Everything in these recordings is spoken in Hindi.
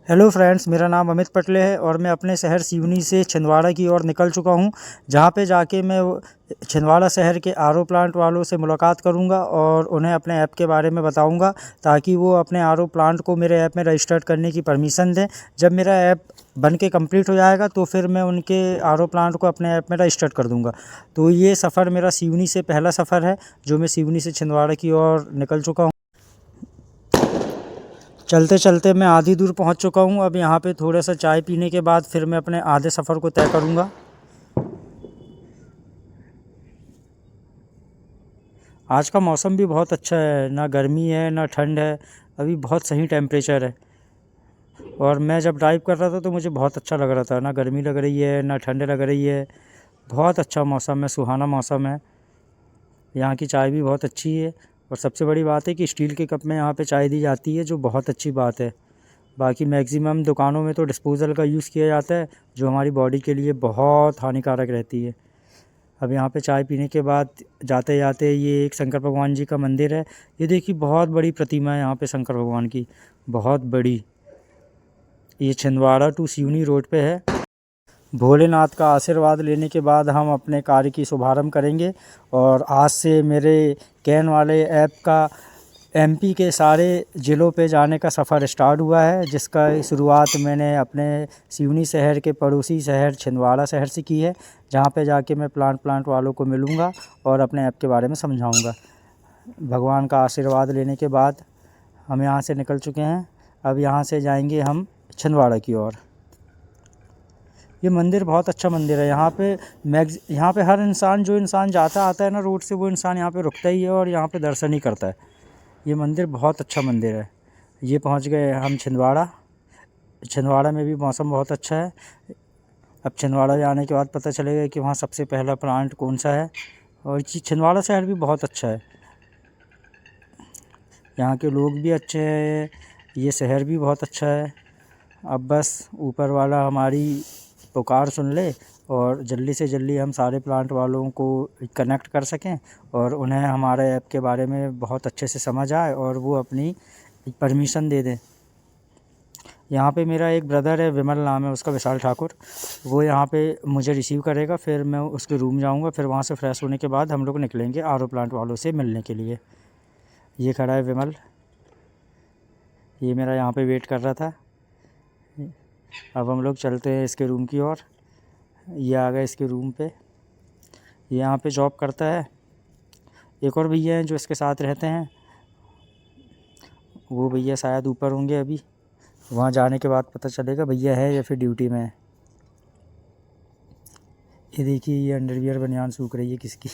हेलो फ्रेंड्स, मेरा नाम अमित पटले है और मैं अपने शहर सिवनी से छिंदवाड़ा की ओर निकल चुका हूँ। जहाँ पे जाके मैं छिंदवाड़ा शहर के आरओ प्लांट वालों से मुलाकात करूँगा और उन्हें अपने ऐप के बारे में बताऊँगा, ताकि वो अपने आरओ प्लांट को मेरे ऐप में रजिस्टर्ड करने की परमिशन दें। जब मेरा ऐप बन के कंप्लीट हो जाएगा तो फिर मैं उनके आरओ प्लांट को अपने ऐप में रजिस्टर्ड कर दूँगा। तो ये सफ़र मेरा सिवनी से पहला सफ़र है, जो मैं सिवनी से छिंदवाड़ा की ओर निकल चुका हूँ। चलते चलते मैं आधी दूर पहुंच चुका हूं। अब यहां पे थोड़ा सा चाय पीने के बाद फिर मैं अपने आधे सफ़र को तय करूंगा। आज का मौसम भी बहुत अच्छा है, ना गर्मी है ना ठंड है। अभी बहुत सही टेम्परेचर है और मैं जब ड्राइव कर रहा था तो मुझे बहुत अच्छा लग रहा था। ना गर्मी लग रही है ना ठंड लग रही है। बहुत अच्छा मौसम है, सुहाना मौसम है। यहाँ की चाय भी बहुत अच्छी है और सबसे बड़ी बात है कि स्टील के कप में यहाँ पे चाय दी जाती है, जो बहुत अच्छी बात है। बाकी मैक्सिमम दुकानों में तो डिस्पोज़ल का यूज़ किया जाता है, जो हमारी बॉडी के लिए बहुत हानिकारक रहती है। अब यहाँ पे चाय पीने के बाद जाते जाते ये एक शंकर भगवान जी का मंदिर है। ये देखिए, बहुत बड़ी प्रतिमा है यहाँ पे शंकर भगवान की, बहुत बड़ी। ये छिंदवाड़ा टू सिवनी रोड पे है। भोलेनाथ का आशीर्वाद लेने के बाद हम अपने कार्य की शुभारंभ करेंगे और आज से मेरे कैन वाले ऐप का एमपी के सारे ज़िलों पे जाने का सफ़र स्टार्ट हुआ है, जिसका शुरुआत मैंने अपने सिवनी शहर के पड़ोसी शहर छिंदवाड़ा शहर से की है, जहाँ पे जाके मैं प्लांट वालों को मिलूँगा और अपने ऐप के बारे में समझाऊँगा। भगवान का आशीर्वाद लेने के बाद हम यहाँ से निकल चुके हैं। अब यहाँ से जाएंगे हम छिंदवाड़ा की ओर। ये मंदिर बहुत अच्छा मंदिर है। यहाँ पे हर इंसान, जो इंसान जाता आता है ना रोड से, वो इंसान यहाँ पे रुकता ही है और यहाँ पे दर्शन ही करता है। ये मंदिर बहुत अच्छा मंदिर है। ये पहुँच गए हम छिंदवाड़ा। छिंदवाड़ा में भी मौसम बहुत अच्छा है। अब छिंदवाड़ा जाने के बाद पता चलेगा कि वहाँ सबसे पहला प्लांट कौन सा है। और छिंदवाड़ा शहर भी बहुत अच्छा है, यहाँ के लोग भी अच्छे हैं, ये शहर भी बहुत अच्छा है। अब बस ऊपर वाला हमारी पुकार सुन ले और जल्दी से जल्दी हम सारे प्लांट वालों को कनेक्ट कर सकें और उन्हें हमारे ऐप के बारे में बहुत अच्छे से समझ आए और वो अपनी परमिशन दे दें। यहाँ पे मेरा एक ब्रदर है, विमल नाम है उसका, विशाल ठाकुर। वो यहाँ पे मुझे रिसीव करेगा, फिर मैं उसके रूम जाऊँगा, फिर वहाँ से फ्रेश होने के बाद हम लोग निकलेंगे आरओ प्लांट वालों से मिलने के लिए। ये खड़ा है विमल, ये मेरा यहाँ पे वेट कर रहा था। अब हम लोग चलते हैं इसके रूम की ओर। ये आ गए इसके रूम पे। ये यहाँ पे जॉब करता है। एक और भैया हैं जो इसके साथ रहते हैं, वो भैया शायद ऊपर होंगे अभी। वहाँ जाने के बाद पता चलेगा भैया है या फिर ड्यूटी में है। ये देखिए, ये अंडरवियर बनियान सूख रही है किसकी।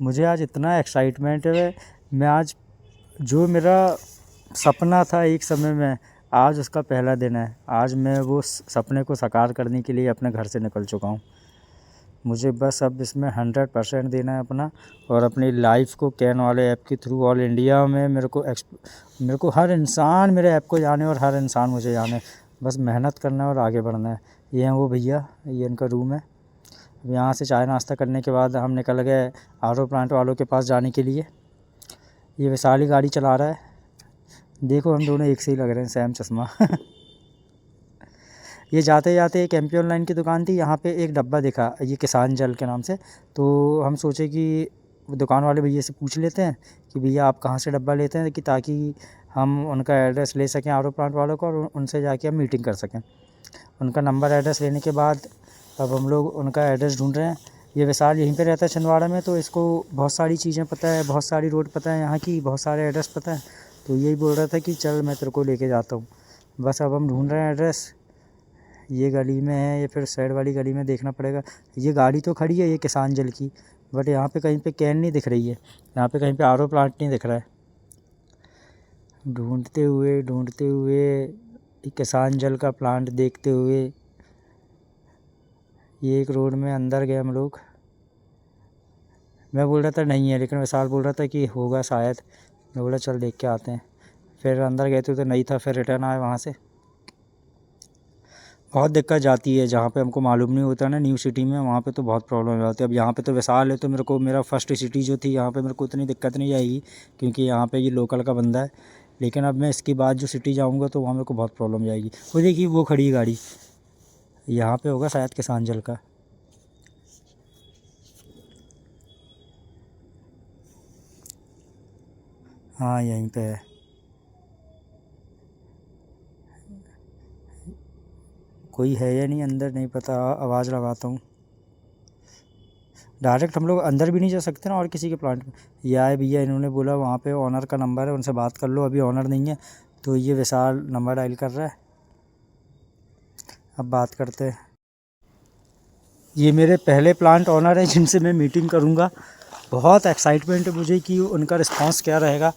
मुझे आज इतना एक्साइटमेंट है। मैं आज, जो मेरा सपना था एक समय में, आज उसका पहला दिन है। आज मैं वो सपने को साकार करने के लिए अपने घर से निकल चुका हूँ। मुझे बस अब इसमें 100% देना है अपना, और अपनी लाइफ को कैन वाले ऐप के थ्रू ऑल इंडिया में मेरे को हर इंसान मेरे ऐप को जाने और हर इंसान मुझे जाने। बस मेहनत करना है और आगे बढ़ना है। ये हैं वो भैया, ये इनका रूम है। अब यहाँ से चाय नाश्ता करने के बाद हम निकल गए आरओ प्लांट वालों के पास जाने के लिए। ये विशाल ही गाड़ी चला रहा है। देखो, हम दोनों एक से ही लग रहे हैं, सेम चश्मा। ये जाते जाते एक एमपी ऑनलाइन की दुकान थी, यहाँ पे एक डब्बा दिखा, ये किसान जल के नाम से। तो हम सोचे कि दुकान वाले भैया से पूछ लेते हैं कि भैया आप कहाँ से डब्बा लेते हैं, कि ताकि हम उनका एड्रेस ले सकें आरओ प्लांट वालों का और उनसे जाके हम मीटिंग कर सकें। उनका नंबर एड्रेस लेने के बाद अब हम लोग उनका एड्रेस ढूंढ रहे हैं। ये विशाल यहीं पे रहता है छिंदवाड़ा में, तो इसको बहुत सारी चीज़ें पता है, बहुत सारी रोड पता है यहाँ की, बहुत सारे एड्रेस पता है। तो यही बोल रहा था कि चल मैं तेरे को लेके जाता हूँ। बस अब हम ढूंढ रहे हैं एड्रेस। ये गली में है या फिर साइड वाली गली में, देखना पड़ेगा। ये गाड़ी तो खड़ी है ये किसान जल की, बट यहाँ पे कहीं पे कैन नहीं दिख रही है, यहाँ पे कहीं पे आरओ प्लांट नहीं दिख रहा है। ढूंढते हुए किसान जल का प्लांट देखते हुए ये एक रोड में अंदर गए हम लोग। मैं बोल रहा था नहीं है, लेकिन विशाल बोल रहा था कि होगा शायद। मैं बोला चल देख के आते हैं। फिर अंदर गए थे तो नहीं था, फिर रिटर्न आए वहाँ से। बहुत दिक्कत जाती है जहाँ पे हमको मालूम नहीं होता ना, न्यू सिटी में, वहाँ पे तो बहुत प्रॉब्लम जाती है। अब यहाँ पे तो विशाल है, तो मेरे को मेरा फर्स्ट सिटी जो थी यहाँ पे मेरे को उतनी दिक्कत नहीं आएगी, क्योंकि यहाँ पे ये लोकल का बंदा है। लेकिन अब मैं इसके बाद जो सिटी जाऊँगा तो वहाँ मेरे को बहुत प्रॉब्लम जाएगी। वो देखिए वो खड़ी है गाड़ी, यहाँ पे होगा शायद किसान जल का। हाँ यहीं पे है। कोई है या नहीं अंदर नहीं पता, आवाज़ लगाता हूँ। डायरेक्ट हम लोग अंदर भी नहीं जा सकते ना और किसी के प्लांट में। ये आए भैया, इन्होंने बोला वहाँ पे ओनर का नंबर है, उनसे बात कर लो। अभी ओनर नहीं है तो ये विशाल नंबर डायल कर रहा है, अब बात करते हैं। ये मेरे पहले प्लांट ओनर हैं जिनसे मैं मीटिंग करूँगा। बहुत एक्साइटमेंट है मुझे कि उनका रिस्पांस क्या रहेगा।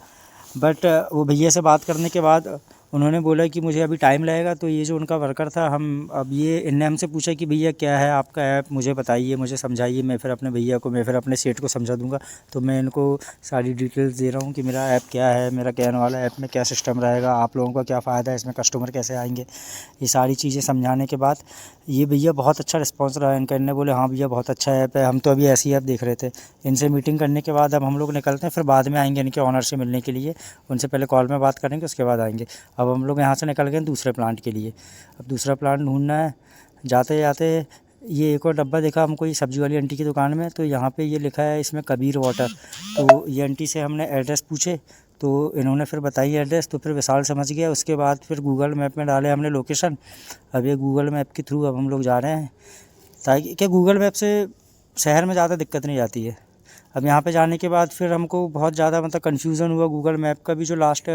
बट वो भैया से बात करने के बाद उन्होंने बोला कि मुझे अभी टाइम लगेगा। तो ये जो उनका वर्कर था, हम अब ये इनने हमसे पूछा कि भैया क्या है आपका ऐप, मुझे बताइए, मुझे समझाइए। मैं फिर अपने भैया को, मैं फिर अपने सेठ को समझा दूंगा। तो मैं इनको सारी डिटेल्स दे रहा हूँ कि मेरा ऐप क्या है, मेरा क्या आने वाला ऐप में क्या सिस्टम रहेगा, आप लोगों का क्या फ़ायदा है इसमें, कस्टमर कैसे आएंगे। ये सारी चीज़ें समझाने के बाद ये भैया बहुत अच्छा रिस्पॉन्स रहा इनका। इनने बोले हाँ भैया बहुत अच्छा ऐप है, हम तो अभी ऐसी ऐप देख रहे थे। इनसे मीटिंग करने के बाद अब हम लोग निकलते हैं, फिर बाद में आएंगे इनके ऑनर से मिलने के लिए। उनसे पहले कॉल में बात करेंगे, उसके बाद आएंगे। अब हम लोग यहाँ से निकल गए दूसरे प्लांट के लिए। अब दूसरा प्लांट ढूंढना है। जाते जाते ये एक और डब्बा देखा हमको, ये सब्ज़ी वाली आंटी की दुकान में। तो यहाँ पे ये लिखा है इसमें कबीर वाटर। तो ये आंटी से हमने एड्रेस पूछे तो इन्होंने फिर बताई एड्रेस। तो फिर विशाल समझ गया। उसके बाद फिर गूगल मैप में डाले हमने लोकेशन। अब ये गूगल मैप के थ्रू अब हम लोग जा रहे हैं, ताकि क्या गूगल मैप से शहर में ज़्यादा दिक्कत नहीं जाती है। अब यहाँ पे जाने के बाद फिर हमको बहुत ज़्यादा मतलब कन्फ्यूज़न हुआ। गूगल मैप का भी जो लास्ट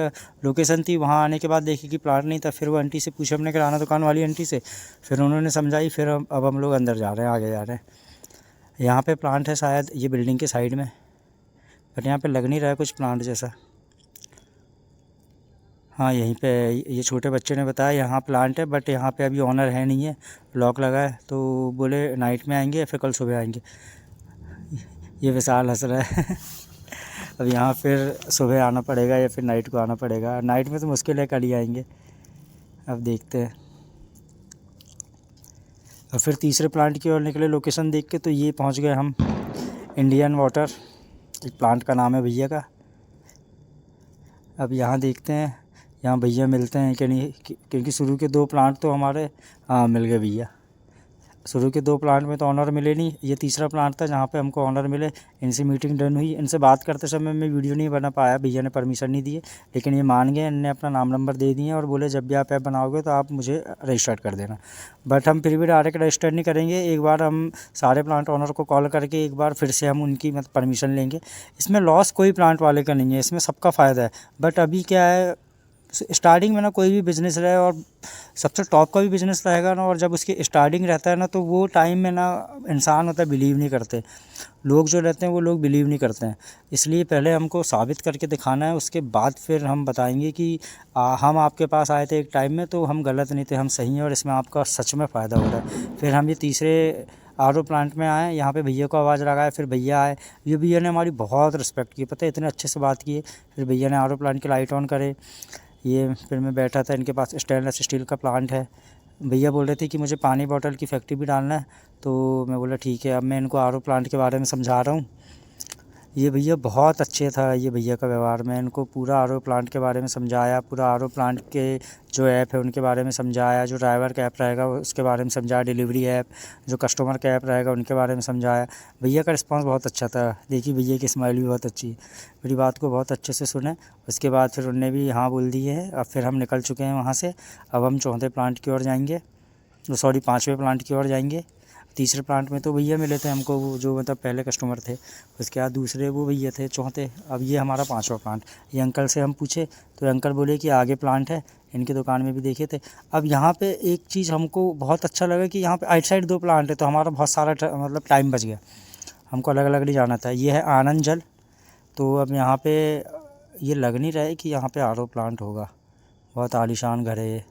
लोकेशन थी, वहाँ आने के बाद देखी कि प्लांट नहीं था। फिर वो आंटी से पूछा हमने, किराना दुकान वाली आंटी से, फिर उन्होंने समझाई। फिर अब हम लोग अंदर जा रहे हैं, आगे जा रहे हैं। यहाँ पे प्लांट है शायद ये बिल्डिंग के साइड में, बट यहाँ पे लग नहीं रहा है कुछ प्लांट जैसा। हाँ यहीं पे ये छोटे बच्चे ने बताया यहाँ प्लांट है, बट यहाँ पे अभी ओनर है नहीं है, लॉक लगा है। तो बोले नाइट में आएंगे, फिर कल सुबह आएंगे। ये विशाल हंस रहा है। अब यहाँ फिर सुबह आना पड़ेगा या फिर नाइट को आना पड़ेगा। नाइट में तो मुश्किल है, कल ही आएंगे। अब देखते हैं। और फिर तीसरे प्लांट की ओर निकले लोकेशन देख के। तो ये पहुँच गए हम इंडियन वाटर, एक प्लांट का नाम है भैया का। अब यहाँ देखते हैं यहाँ भैया मिलते हैं कि नहीं, क्योंकि शुरू के 2 प्लांट तो हमारे, हाँ मिल गए भैया। शुरू के 2 प्लांट में तो ऑनर मिले नहीं, ये तीसरा प्लांट था जहाँ पे हमको ऑनर मिले। इनसे मीटिंग डन हुई। इनसे बात करते समय मैं वीडियो नहीं बना पाया, भैया ने परमिशन नहीं दी, लेकिन ये मान गए। इनने अपना नाम नंबर दे दिए और बोले जब भी आप ऐप बनाओगे तो आप मुझे रजिस्टर्ड कर देना। बट हम फिर भी डायरेक्ट रजिस्टर नहीं करेंगे। एक बार हम सारे प्लांट ऑनर को कॉल करके एक बार फिर से हम उनकी मतलब परमिशन लेंगे। इसमें लॉस कोई प्लांट वाले का नहीं है, इसमें सबका फ़ायदा है। बट अभी क्या है, स्टार्टिंग में ना कोई भी बिज़नेस रहे, और सबसे टॉप का भी बिज़नेस रहेगा ना, और जब उसकी स्टार्टिंग रहता है ना, तो वो टाइम में ना इंसान होता है बिलीव नहीं करते। लोग जो रहते हैं वो लोग बिलीव नहीं करते हैं। इसलिए पहले हमको साबित करके दिखाना है, उसके बाद फिर हम बताएंगे कि हम आपके पास आए थे एक टाइम में तो हम गलत नहीं थे, हम सही हैं और इसमें आपका सच में फ़ायदा हो रहा है। फिर हम ये तीसरे आर ओ प्लांट में आए, यहाँ पे भैया को आवाज़ लगाया, फिर भैया आए। ये भैया ने हमारी बहुत रिस्पेक्ट की, पता है, इतने अच्छे से बात किए। फिर भैया ने आर ओ प्लांट की लाइट ऑन करे। ये फिर मैं बैठा था, इनके पास स्टेनलेस स्टील का प्लांट है। भैया बोल रहे थे कि मुझे पानी बॉटल की फैक्ट्री भी डालना है। तो मैं बोला ठीक है। अब मैं इनको आर ओ प्लांट के बारे में समझा रहा हूँ। ये भैया बहुत अच्छे था, ये भैया का व्यवहार। मैं इनको पूरा आर ओ प्लांट के बारे में समझाया, पूरा आर ओ प्लांट के जो ऐप है उनके बारे में समझाया, जो ड्राइवर का ऐप रहेगा उसके बारे में समझाया, डिलीवरी ऐप, जो कस्टमर का ऐप रहेगा उनके बारे में समझाया। भैया का रिस्पांस बहुत अच्छा था। देखिए भैया की स्माइल भी बहुत अच्छी है, मेरी बात को बहुत अच्छे से सुने। उसके बाद फिर उनने भी हाँ बोल दिए है। अब फिर हम निकल चुके हैं वहाँ से। अब हम चौथे प्लांट की ओर जाएंगे, सॉरी 5वें प्लांट की ओर जाएंगे। तीसरे प्लांट में तो भैया मिले थे हमको, वो जो मतलब पहले कस्टमर थे। उसके बाद दूसरे वो भैया थे, चौथे। अब ये हमारा 5वां प्लांट। ये अंकल से हम पूछे तो अंकल बोले कि आगे प्लांट है, इनकी दुकान में भी देखे थे। अब यहाँ पे एक चीज़ हमको बहुत अच्छा लगा कि यहाँ पे आइट साइड 2 प्लांट है, तो हमारा बहुत सारा मतलब टाइम बच गया। हमको अलग अलग नहीं जाना था। ये है आनंद जल। तो अब यहाँ पे ये लग नहीं रहा है कि यहाँ पे आर ओ प्लांट होगा। बहुत आलीशान घर है ये,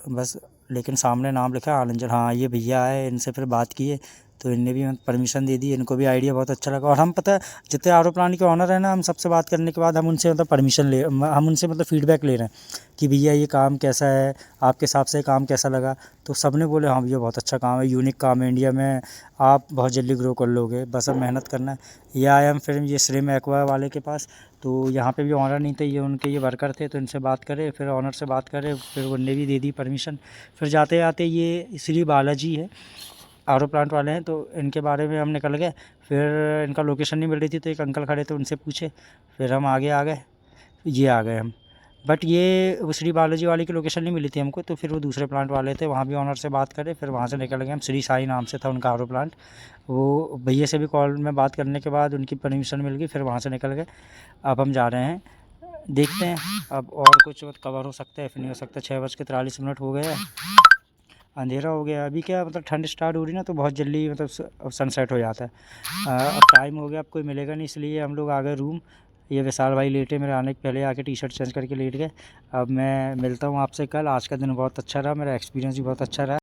बस, लेकिन सामने नाम लिखा है आनंद जल। हाँ ये भैया आए, इनसे फिर बात किए तो इनने भी परमिशन दे दी। इनको भी आइडिया बहुत अच्छा लगा। और हम पता है जितने आर ओ प्लांट के ऑनर हैं ना, हम सबसे बात करने के बाद हम उनसे मतलब हम उनसे मतलब फ़ीडबैक ले रहे हैं कि भैया ये काम कैसा है, आपके हिसाब से काम कैसा लगा। तो सब ने बोले हाँ भैया बहुत अच्छा काम है, यूनिक काम है, इंडिया में आप बहुत जल्दी ग्रो कर लोगे, बस अब मेहनत करना है। ये आए हम फिर ये श्रेम एक्वा वाले के पास। तो यहाँ पे भी ऑनर नहीं थे, ये उनके ये वर्कर थे, तो इनसे बात करे, फिर ऑनर से बात करे, फिर उनने भी दे दी परमिशन। फिर जाते जाते ये श्री बालाजी है, आर ओ प्लांट वाले हैं, तो इनके बारे में हम निकल गए। फिर इनका लोकेशन नहीं मिल रही थी, तो एक अंकल खड़े थे, उनसे पूछे, फिर हम आगे आ गए, ये आ गए हम। बट ये वो श्री बालाजी वाले की लोकेशन नहीं मिली थी हमको, तो फिर वो दूसरे प्लांट वाले थे, वहाँ भी ऑनर से बात करें, फिर वहाँ से निकल गए हम। श्री साई नाम से था उनका आर ओ प्लांट। वो भैया से भी कॉल में बात करने के बाद उनकी परमिशन मिल गई, फिर वहाँ से निकल गए। अब हम जा रहे हैं, देखते हैं अब और कुछ कवर हो सकता है, फिर नहीं हो सकता। 6:43 हो गए, अंधेरा हो गया। अभी क्या मतलब ठंड स्टार्ट हो रही ना, तो बहुत जल्दी मतलब सनसेट हो जाता है। अब टाइम हो गया, अब कोई मिलेगा नहीं, इसलिए हम लोग आ गए रूम। ये विशाल भाई लेटे, मेरे आने के पहले आके टी शर्ट चेंज करके लेट गए। अब मैं मिलता हूँ आपसे कल। आज का दिन बहुत अच्छा रहा, मेरा एक्सपीरियंस भी बहुत अच्छा रहा।